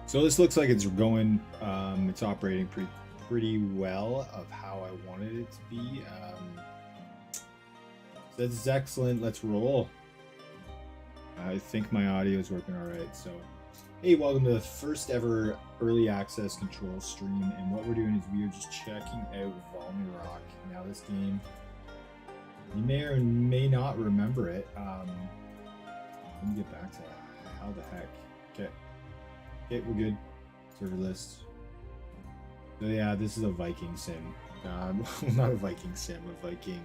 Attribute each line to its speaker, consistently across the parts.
Speaker 1: So this looks like it's going, it's operating pretty well of how I wanted it to be. So this is excellent. Let's roll. I think my audio is working all right. So, hey, welcome to the first ever early access control stream. And what we're doing is we are just checking out Valnir Rok. Now this game, you may or may not remember it. Let me get back to that. How the heck? Okay. Okay, we're good. Server list. So yeah, this is a Viking sim. Not a Viking sim, a Viking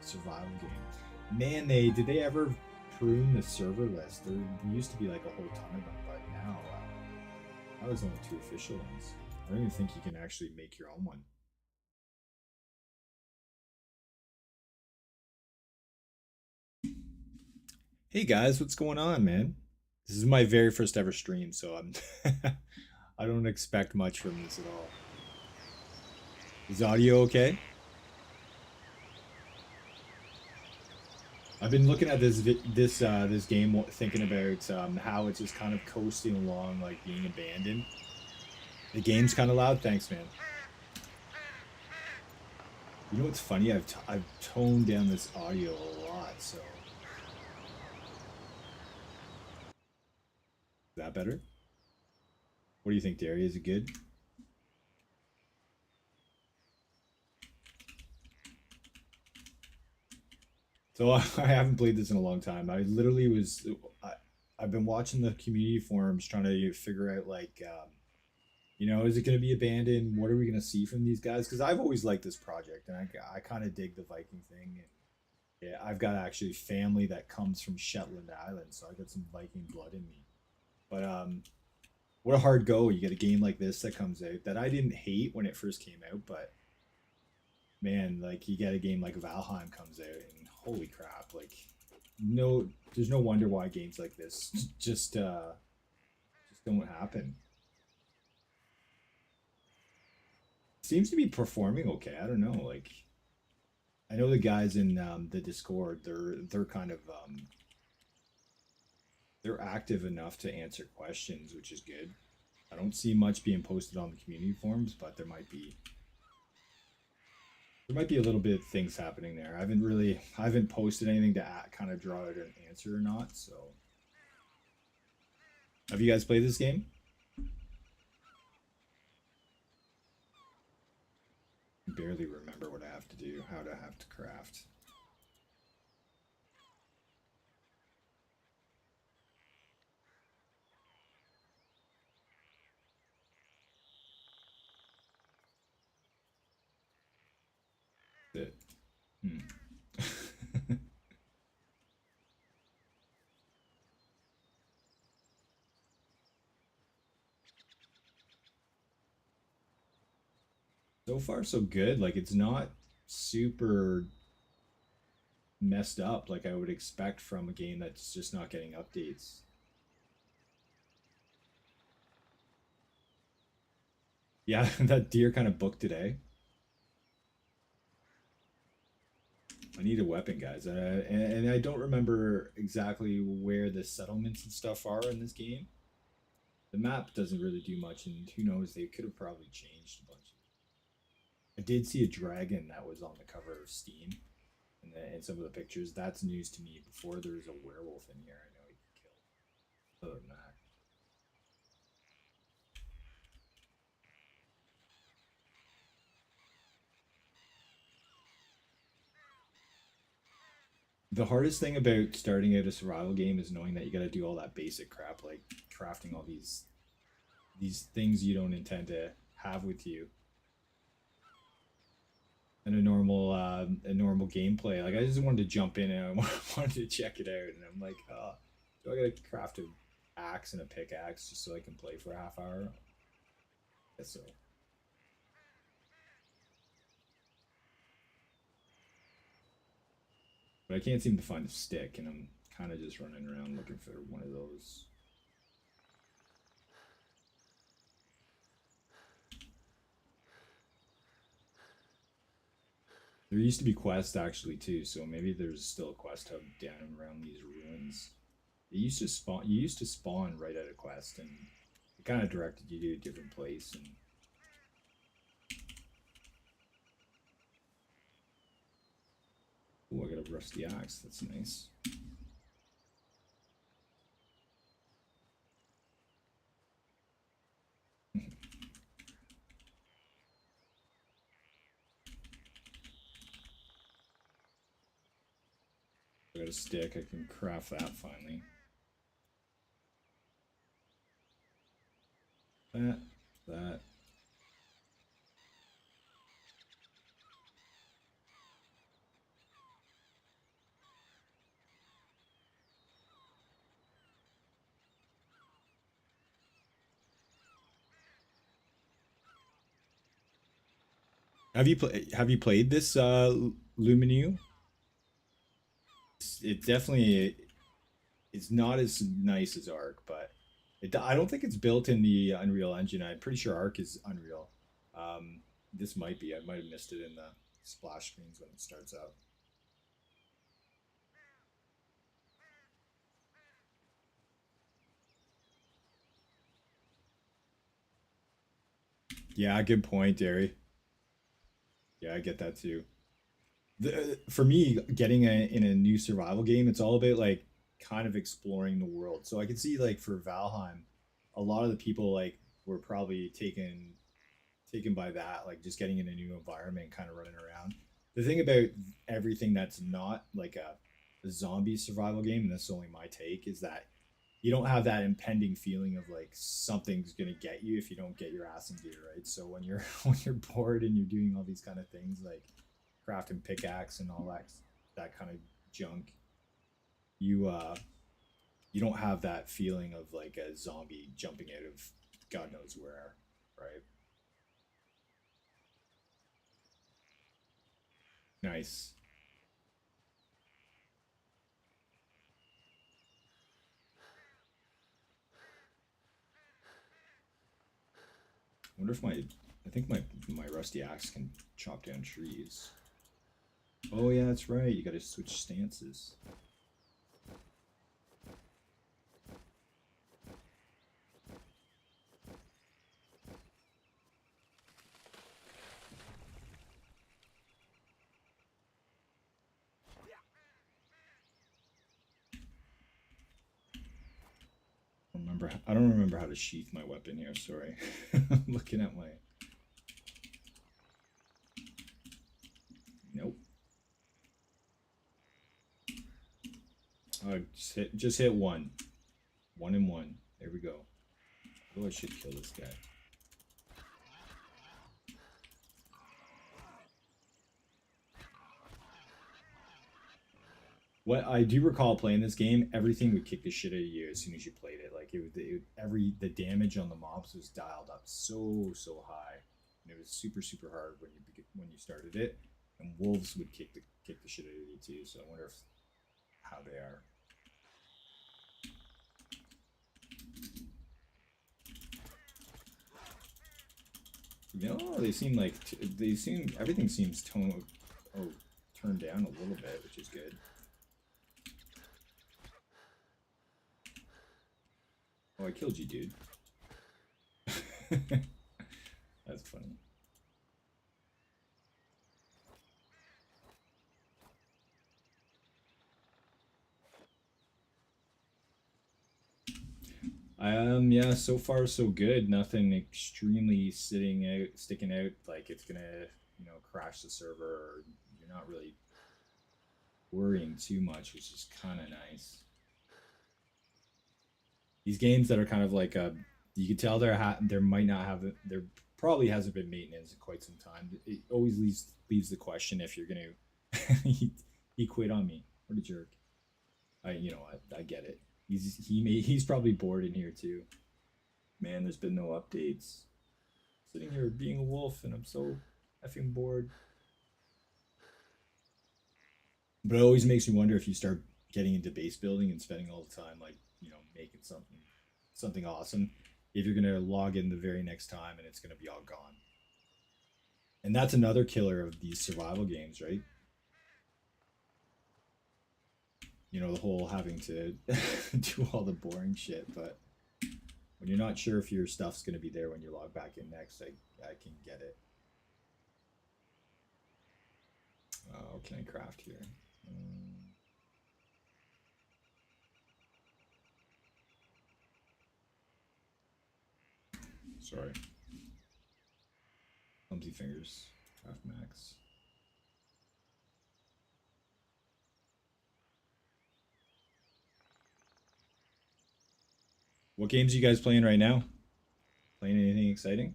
Speaker 1: survival game. Man, did they ever prune the server list? There used to be like a whole ton of them, but now there's only 2 official ones. I don't even think you can actually make your own one. Hey guys, what's going on, man? This is my very first ever stream, so I'm I don't expect much from this at all. Is audio okay? I've been looking at this game, thinking about how it's just kind of coasting along, like being abandoned. The game's kind of loud. Thanks, man. You know what's funny? I've toned down this audio a lot, so. Is that better? What do you think, Derry? Is it good? So I haven't played this in a long time. I literally was, I've been watching the community forums trying to figure out like, you know, is it going to be abandoned? What are we going to see from these guys? Because I've always liked this project, and I kind of dig the Viking thing. And yeah, I've got actually family that comes from Shetland Islands, so I got some Viking blood in me. But what a hard go. You get a game like this that comes out that I didn't hate when it first came out, but man, like you get a game like Valheim comes out, and holy crap, like no, there's no wonder why games like this just don't happen. Seems to be performing okay. I don't know, like I know the guys in the Discord, they're kind of they're active enough to answer questions, which is good. I don't see much being posted on the community forums, but there might be a little bit of things happening there. I haven't posted anything to kind of draw out an answer or not. So, have you guys played this game? I barely remember what I have to do, how to have to craft. It. So far, so good. Like it's not super messed up like I would expect from a game that's just not getting updates. Yeah, that deer kind of booked today. I need a weapon, guys. And I don't remember exactly where the settlements and stuff are in this game. The map doesn't really do much, and who knows, they could have probably changed a bunch. I did see a dragon that was on the cover of Steam in some of the pictures. That's news to me. Before there was a werewolf in here, I know he could kill. Other than that. The hardest thing about starting out a survival game is knowing that you got to do all that basic crap, like crafting all these these things you don't intend to have with you in a normal gameplay. Like I just wanted to jump in and I wanted to check it out, and I'm like, do I gotta craft an axe and a pickaxe just so I can play for a half hour? I guess so. But I can't seem to find a stick, and I'm kind of just running around looking for one of those. There used to be quests actually too, so maybe there's still a quest hub down around these ruins. It used to spawn. You used to spawn right at a quest, and it kind of directed you to a different place. And oh, I got a rusty axe. That's nice. I got a stick. I can craft that finally. That. Have you played this Luminu? It definitely it's not as nice as Arc, but I don't think it's built in the Unreal Engine. I'm pretty sure Arc is Unreal. This might be. I might have missed it in the splash screens when it starts up. Yeah, good point, Derry. Yeah, I get that too. For me, getting in a new survival game, it's all about like kind of exploring the world. So I can see like for Valheim, a lot of the people like were probably taken by that, like just getting in a new environment, kind of running around. The thing about everything that's not like a zombie survival game, and that's only my take, is that you don't have that impending feeling of like something's gonna get you if you don't get your ass in gear, right? So when you're when you're bored and you're doing all these kind of things like crafting pickaxe and all that kind of junk, you you don't have that feeling of like a zombie jumping out of God knows where, right? Nice. I wonder if I think my rusty axe can chop down trees. Oh yeah, that's right. You got to switch stances. I don't remember how to sheath my weapon here. Sorry, I'm looking at my. Nope. Just hit one. One and one. There we go. Oh, I should kill this guy. What I do recall playing this game, everything would kick the shit out of you as soon as you played it. Like the damage on the mobs was dialed up so high, and it was super hard when you started it. And wolves would kick the shit out of you too. So I wonder how they are. No, they seem like everything seems turned down a little bit, which is good. Oh, I killed you, dude. That's funny. Yeah, so far so good. Nothing extremely sticking out like it's gonna, crash the server, or you're not really worrying too much, which is kind of nice. These games that are kind of like You can tell there might not have there probably hasn't been maintenance in quite some time. It always leaves the question if you're gonna he quit on me. What a jerk. You know what, I get it. He's probably bored in here too. Man, there's been no updates. Sitting here being a wolf and I'm so effing bored. But it always makes me wonder if you start getting into base building and spending all the time like, you know, making something awesome, if you're gonna log in the very next time and it's gonna be all gone. And that's another killer of these survival games, right? You know, the whole having to do all the boring shit, but when you're not sure if your stuff's gonna be there when you log back in next, I can get it. Oh, can I craft here? Sorry. Clumsy fingers. Craft max. What games are you guys playing right now? Playing anything exciting?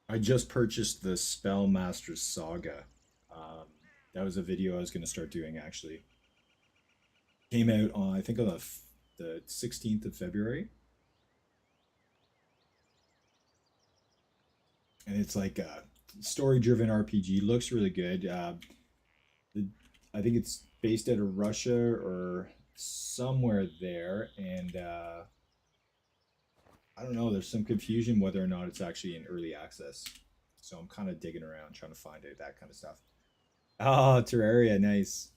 Speaker 1: I just purchased the Spellmaster Saga. That was a video I was going to start doing actually. Came out on, I think, on the 16th of February. And it's like a story-driven RPG. Looks really good. I think it's based out of Russia or somewhere there, and I don't know. There's some confusion whether or not it's actually in early access. So I'm kind of digging around trying to find out that kind of stuff. Oh, Terraria, nice.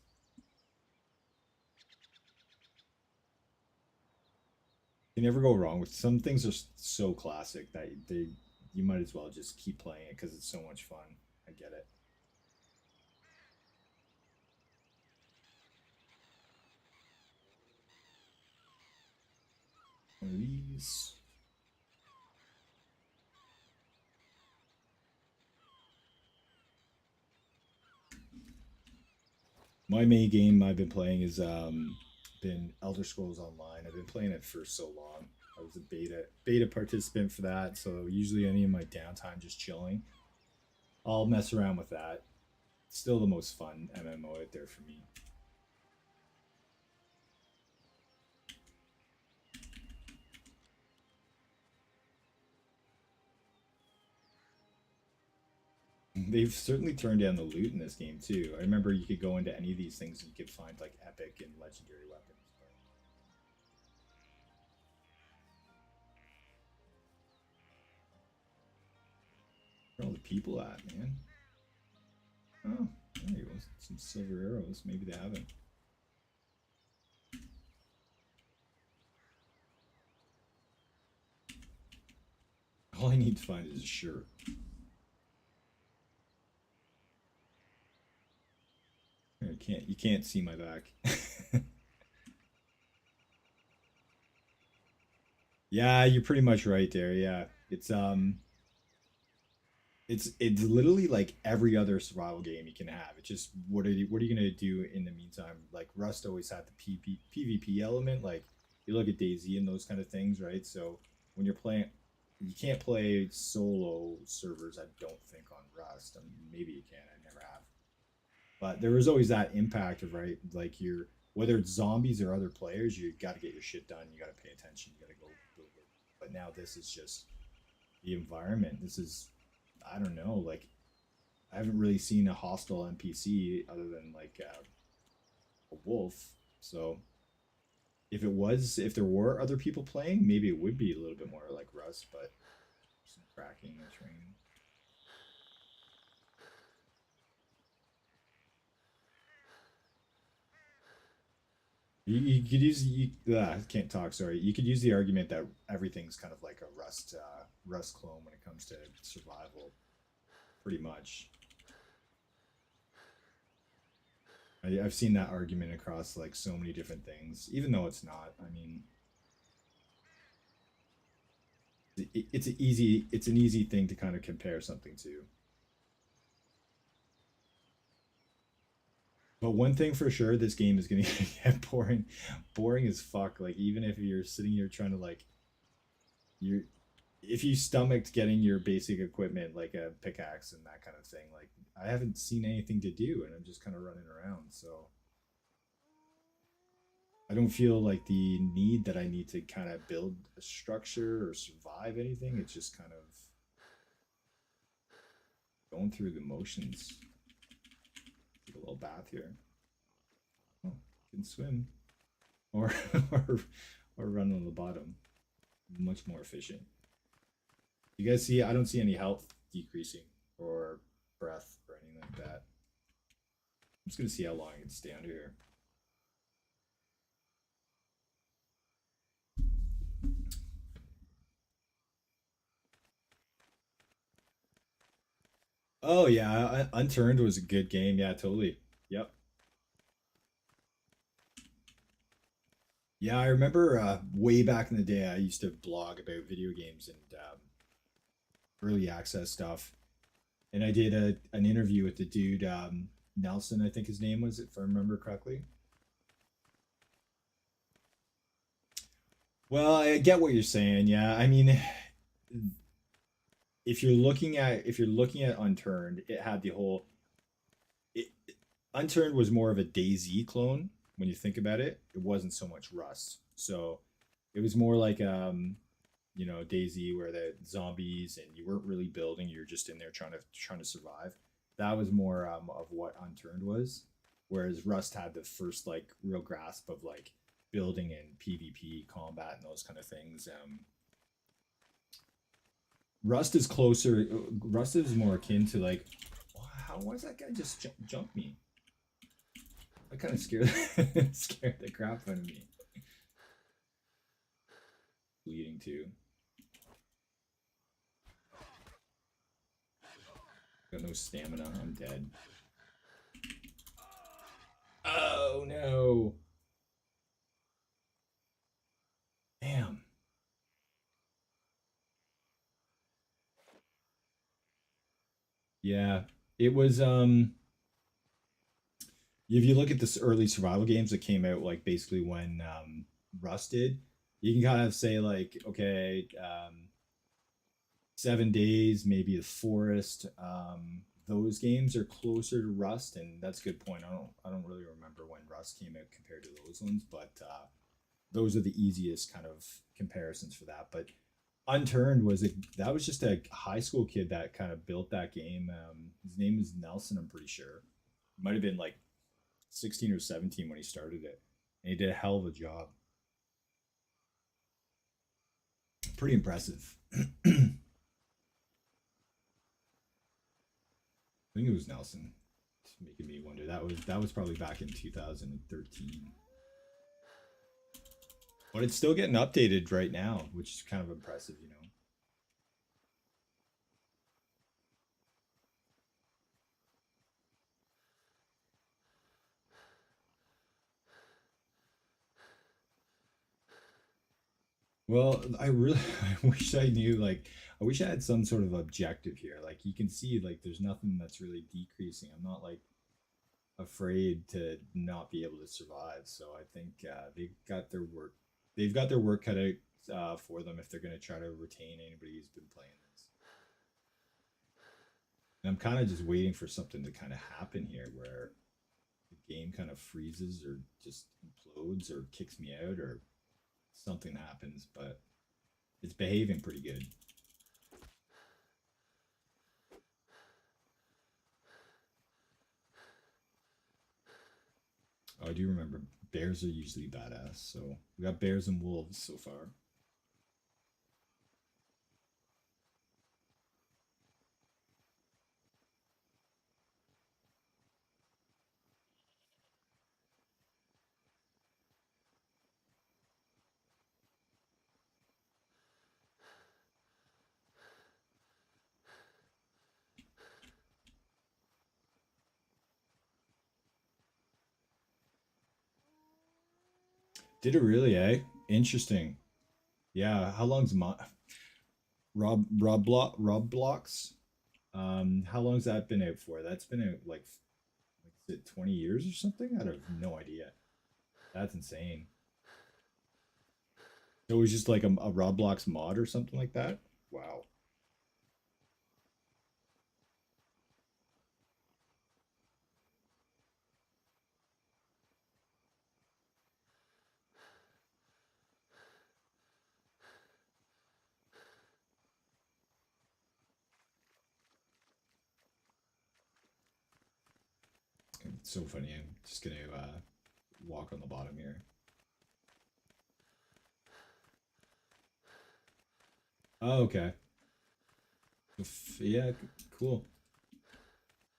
Speaker 1: You never go wrong with some things are so classic that you might as well just keep playing it because it's so much fun. I get it. One of these. My main game I've been playing is been Elder Scrolls Online. I've been playing it for so long. I was a beta participant for that, so usually any of my downtime just chilling, I'll mess around with that. It's still the most fun MMO out there for me. They've certainly turned down the loot in this game too. I remember you could go into any of these things and you could find like epic and legendary weapons. Where are all the people at, man? Oh, there you go. Some silver arrows. Maybe they haven't. All I need to find is a shirt. You can't see my back. Yeah, you're pretty much right there. Yeah. It's literally like every other survival game you can have. It's just what are you gonna do in the meantime? Like Rust always had the PvP element. Like you look at DayZ and those kind of things, right? So when you're playing, you can't play solo servers. I don't think on Rust. I mean, maybe you can. I never have. But there was always that impact of right, like you're whether it's zombies or other players, you got to get your shit done. You got to pay attention. You got to go. But now this is just the environment. This is I don't know. Like I haven't really seen a hostile NPC other than like a wolf. So if there were other people playing, maybe it would be a little bit more like Rust. But some cracking in the train. You could use I can't talk. Sorry. You could use the argument that everything's kind of like a Rust clone when it comes to survival, pretty much. I've seen that argument across like so many different things, even though it's not. I mean, it's an easy thing to kind of compare something to. But one thing for sure, this game is gonna get boring, boring as fuck. Like even if you're sitting here trying to like you're if you stomached getting your basic equipment like a pickaxe and that kind of thing, like I haven't seen anything to do and I'm just kind of running around. So I don't feel like the need that I need to kind of build a structure or survive anything. It's just kind of going through the motions. Take a little bath here. Oh, can swim or or or run on the bottom. Much more efficient. You guys see? I don't see any health decreasing or breath or anything like that. I'm just gonna see how long I can stay under here. Oh yeah, Unturned was a good game. Yeah, totally. Yep. Yeah, I remember way back in the day, I used to blog about video games and early access stuff, and I did an interview with the dude Nelson, I think his name was, if I remember correctly. Well, I get what you're saying. Yeah, I mean, if you're looking at Unturned, it had the whole it, Unturned was more of a DayZ clone when you think about it. It wasn't so much Rust. So it was more like DayZ where the zombies and you weren't really building, you're just in there trying to survive. That was more of what Unturned was. Whereas Rust had the first like real grasp of like building and PvP combat and those kind of things. Rust is closer. Rust is more akin to like, why does that guy just jump me? I kind of scared scared the crap out of me. Bleeding too. Got no stamina. I'm dead. Oh no! Damn. Yeah, it was. If you look at this early survival games that came out, like basically when Rust did, you can kind of say like, okay, 7 days, maybe the forest. Those games are closer to Rust, and that's a good point. I don't really remember when Rust came out compared to those ones, but those are the easiest kind of comparisons for that. But Unturned that was just a high school kid that kind of built that game. His name is Nelson, I'm pretty sure. He might have been like 16 or 17 when he started it, and he did a hell of a job. Pretty impressive. I think it was Nelson. It's making me wonder. That was probably back in 2013. But it's still getting updated right now, which is kind of impressive. Well, I really I wish I knew like I wish I had some sort of objective here. Like you can see like there's nothing that's really decreasing. I'm not like afraid to not be able to survive. So I think they've got their work cut out for them if they're going to try to retain anybody who's been playing this. And I'm kind of just waiting for something to kind of happen here where the game kind of freezes or just implodes or kicks me out or something happens, but it's behaving pretty good. Oh, I do remember bears are usually badass, so we got bears and wolves so far. Did it really, eh? Interesting. Yeah, how long's Rob Blocks? How long's that been out for? That's been out like Is it 20 years or something? I have no idea. That's insane. So it was just like a Roblox mod or something like that? Wow. It's so funny. I'm just gonna walk on the bottom here. Oh, okay. Yeah, cool.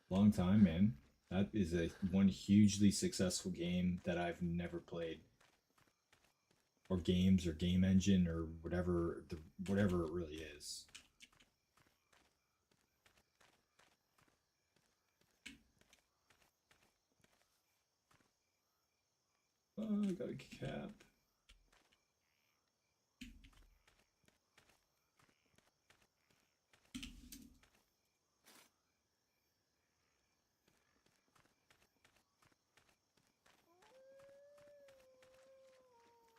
Speaker 1: Long time, man. That is a one hugely successful game that I've never played, or games, or game engine, or whatever it really is. Oh, I got a cap.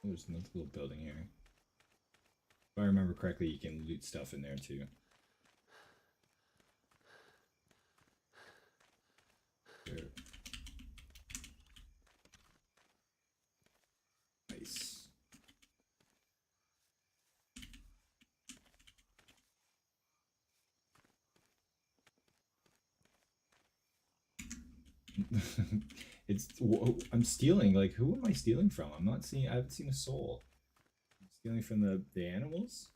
Speaker 1: Oh, there's another little building here. If I remember correctly, you can loot stuff in there too. There. Nice. It's I'm stealing. Like, who am I stealing from? I'm not seeing. I haven't seen a soul. I'm stealing from the animals.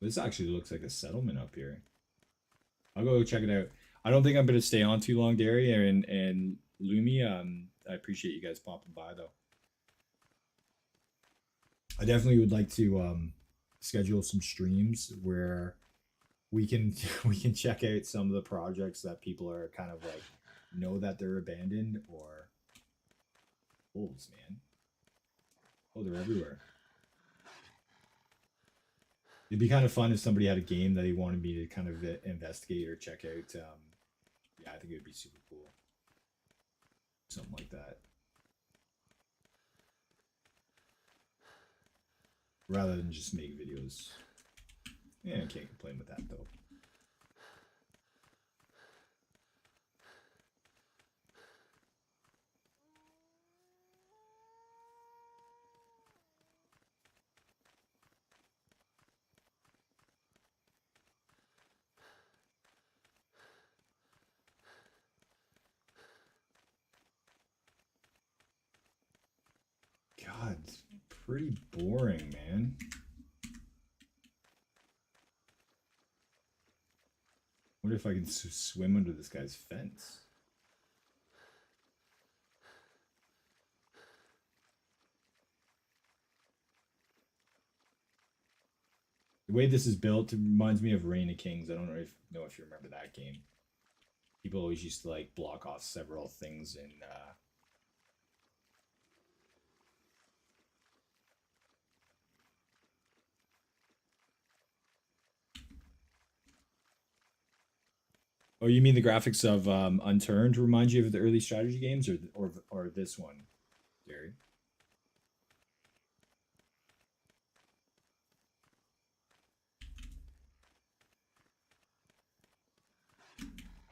Speaker 1: This actually looks like a settlement up here. I'll go check it out. I don't think I'm gonna stay on too long, Derry and Lumi. I appreciate you guys popping by though. I definitely would like to schedule some streams where we can we can check out some of the projects that people are kind of like know that they're abandoned or wolves, man. Oh, they're everywhere. It'd be kind of fun if somebody had a game that he wanted me to kind of investigate or check out. Yeah, I think it would be super cool. Something like that. Rather than just make videos. Yeah, I can't complain with that though. God, it's pretty boring, man. What if I can swim under this guy's fence? The way this is built, it reminds me of Reign of Kings. I don't know if you remember that game. People always used to like block off several things in Oh, you mean the graphics of Unturned remind you of the early strategy games, or this one, Gary?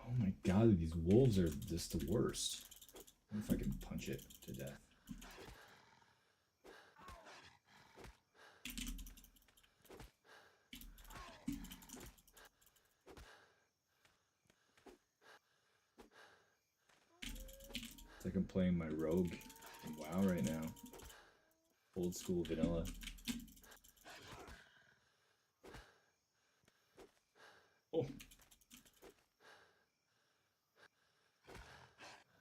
Speaker 1: Oh my god, these wolves are just the worst. I wonder if I can punch it to death. It's like I'm playing my rogue in WoW right now. Old school vanilla. Oh.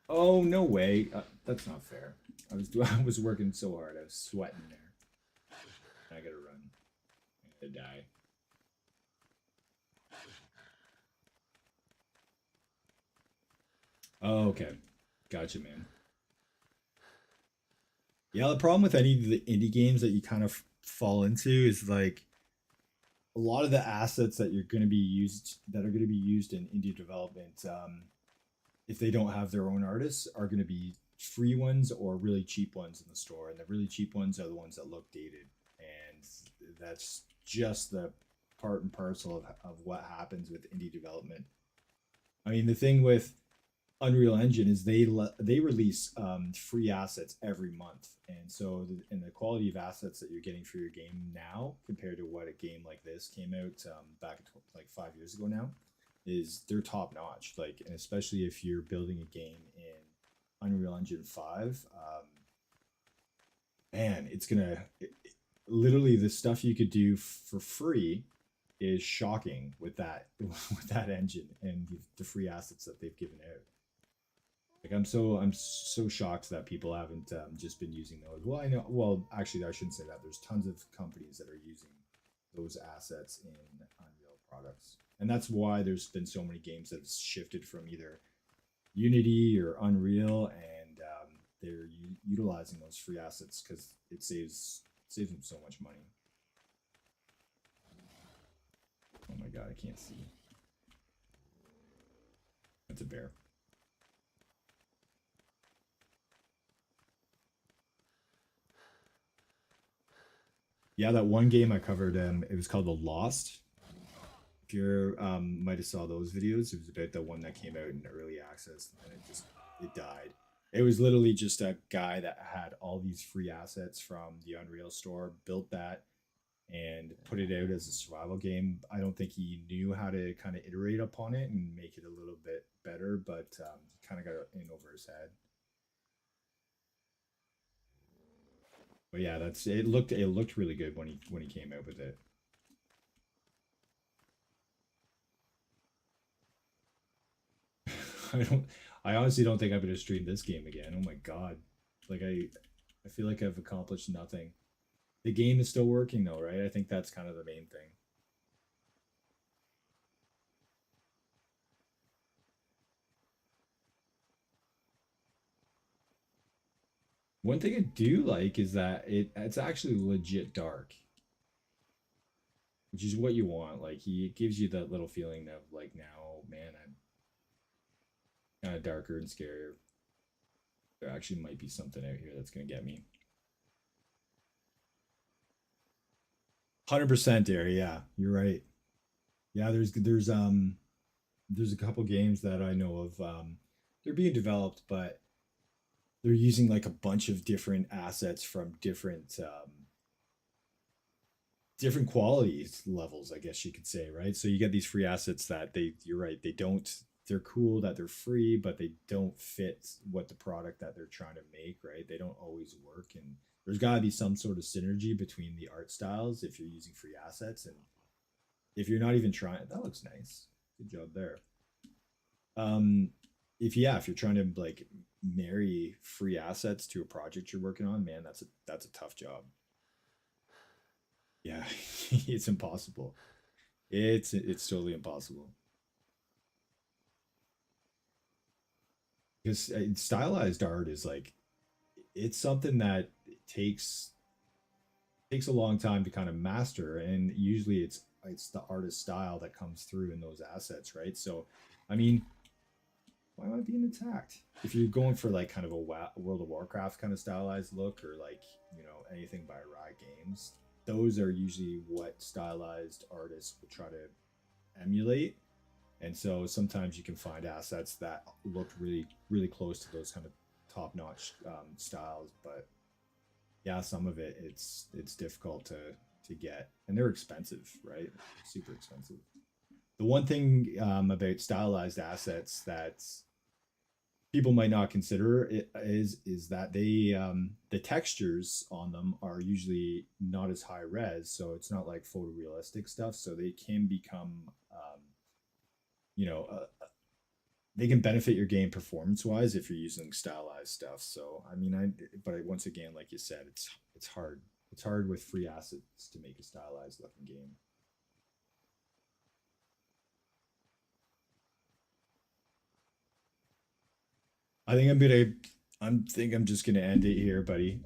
Speaker 1: Oh, no way. That's not fair. I was working so hard. I was sweating there. I gotta run. I gotta die. Oh, okay. Gotcha, man. Yeah, the problem with any of the indie games that you kind of fall into is like a lot of the assets that are going to be used in indie development, if they don't have their own artists, are going to be free ones or really cheap ones in the store, and the really cheap ones are the ones that look dated, and that's just the part and parcel of what happens with indie development. I mean, the thing with Unreal Engine is they release free assets every month, and so the quality of assets that you're getting for your game now compared to what a game like this came out back like 5 years ago now is they're top notch. Like, and especially if you're building a game in Unreal Engine 5, man, literally the stuff you could do for free is shocking with that with that engine and the free assets that they've given out. Like I'm so shocked that people haven't just been using those. Well, I know. Well, actually, I shouldn't say that. There's tons of companies that are using those assets in Unreal products, and that's why there's been so many games that have shifted from either Unity or Unreal, and they're utilizing those free assets because it saves them so much money. Oh my god, I can't see. That's a bear. Yeah, that one game I covered, it was called The Lost. If you might have saw those videos, it was about the one that came out in early access and it died. It was literally just a guy that had all these free assets from the Unreal store, built that and put it out as a survival game. I don't think he knew how to kind of iterate upon it and make it a little bit better, but kind of got in over his head. But yeah, that's it. Looked really good when he came out with it. I don't. I honestly don't think I'm gonna stream this game again. Oh my god, like I feel like I've accomplished nothing. The game is still working though, right? I think that's kind of the main thing. One thing I do like is that it's actually legit dark, which is what you want. Like it gives you that little feeling of like now, man, I'm kind of darker and scarier. There actually might be something out here that's gonna get me. 100% there. Yeah, you're right. Yeah, there's a couple games that I know of. They're being developed, but they're using like a bunch of different assets from different qualities levels, I guess you could say, right? So you get these free assets that you're right, they're cool that they're free, but they don't fit what the product that they're trying to make, right? They don't always work, and there's got to be some sort of synergy between the art styles if you're using free assets, and if you're not even trying, that looks nice. Good job there. Um, if you're trying to like marry free assets to a project you're working on, man, that's a tough job. Yeah, it's impossible. It's totally impossible because stylized art is like it's something that takes a long time to kind of master, and usually it's the artist style that comes through in those assets, right? So, I mean, why am I being attacked? If you're going for like kind of a World of Warcraft kind of stylized look, or like anything by Riot Games, those are usually what stylized artists will try to emulate. And so sometimes you can find assets that look really close to those kind of top notch styles, but yeah, some of it's difficult to get, and they're expensive, right? Super expensive. The one thing about stylized assets that people might not consider it is that the textures on them are usually not as high res, so it's not like photorealistic stuff, so they can become you know they can benefit your game performance wise if you're using stylized stuff. So I mean, once again, like you said, it's hard. It's hard with free assets to make a stylized looking game. I think I'm just gonna end it here, buddy.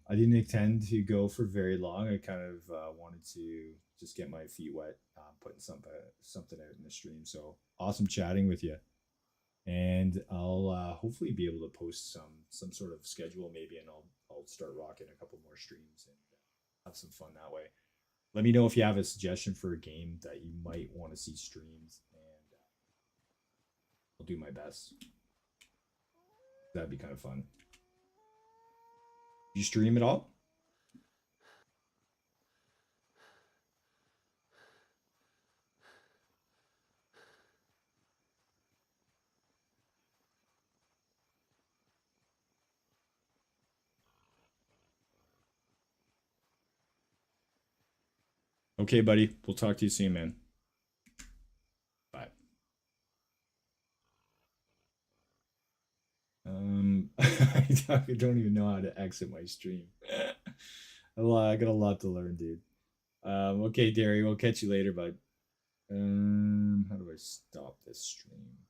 Speaker 1: I didn't intend to go for very long. I kind of wanted to just get my feet wet, putting something out in the stream. So awesome chatting with you, and I'll hopefully be able to post some sort of schedule maybe, and I'll start rocking a couple more streams and have some fun that way. Let me know if you have a suggestion for a game that you might want to see streamed, and I'll do my best. That'd be kind of fun. You stream at all? Okay, buddy. We'll talk to you soon, man. Bye. I don't even know how to exit my stream. I got a lot to learn, dude. Okay, Derry, we'll catch you later, bud. How do I stop this stream?